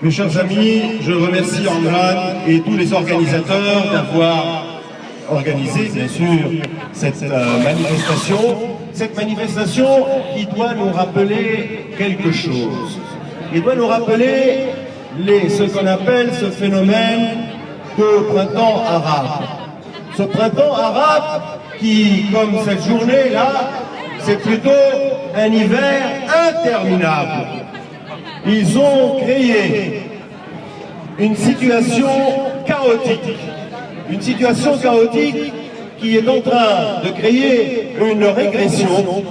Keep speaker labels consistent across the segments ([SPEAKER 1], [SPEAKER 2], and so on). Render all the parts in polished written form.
[SPEAKER 1] Mes chers amis, je remercie Andran et tous les organisateurs d'avoir organisé, bien sûr, cette manifestation. Cette manifestation qui doit nous rappeler quelque chose. Il doit nous rappeler ce qu'on appelle ce phénomène de printemps arabe. Ce printemps arabe qui, comme cette journée-là, c'est plutôt un hiver interminable. Ils ont créé une situation chaotique qui est en train de créer une régression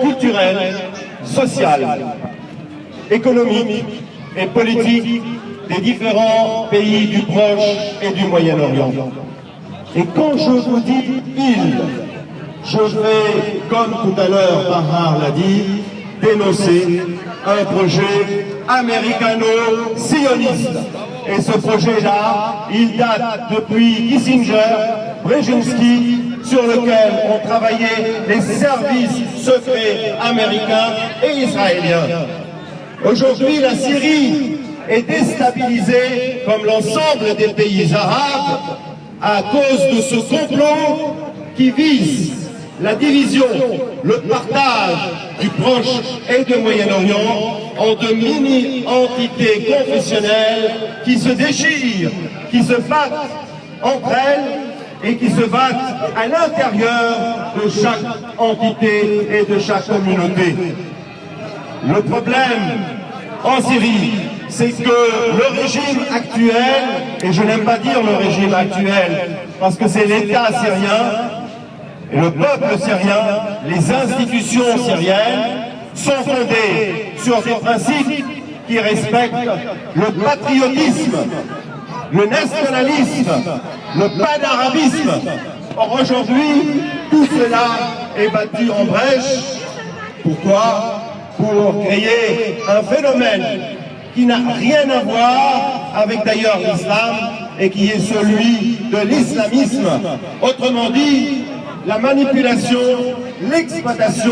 [SPEAKER 1] culturelle, sociale, économique et politique des différents pays du Proche et du Moyen-Orient. Et quand je vous dis « je vais, comme tout à l'heure Bahar l'a dit, dénoncer un projet américano-sioniste. Et ce projet-là, il date depuis Kissinger, Brzezinski, sur lequel ont travaillé les services secrets américains et israéliens. Aujourd'hui, la Syrie est déstabilisée, comme l'ensemble des pays arabes, à cause de ce complot qui vise la division, le partage du Proche et du Moyen-Orient en deux mini-entités confessionnelles qui se déchirent, qui se battent entre elles et qui se battent à l'intérieur de chaque entité et de chaque communauté. Le problème en Syrie, c'est que le régime actuel, et je n'aime pas dire le régime actuel, parce que c'est l'État syrien, et le peuple syrien, les institutions syriennes sont fondées sur des principes qui respectent le patriotisme, le nationalisme, le panarabisme. Or aujourd'hui, tout cela est battu en brèche. Pourquoi? Pour créer un phénomène qui n'a rien à voir avec d'ailleurs l'islam et qui est celui de l'islamisme. Autrement dit, la manipulation, l'exploitation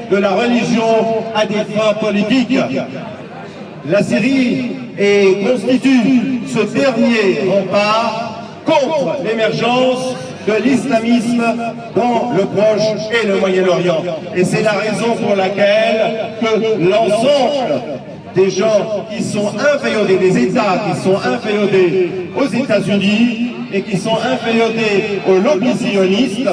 [SPEAKER 1] de la religion à des fins politiques. La Syrie constitue ce dernier rempart contre l'émergence de l'islamisme dans le Proche et le Moyen-Orient. Et c'est la raison pour laquelle que l'ensemble des gens qui sont inféodés, des États qui sont inféodés aux États-Unis et qui sont inféodés aux lobbies sionistes,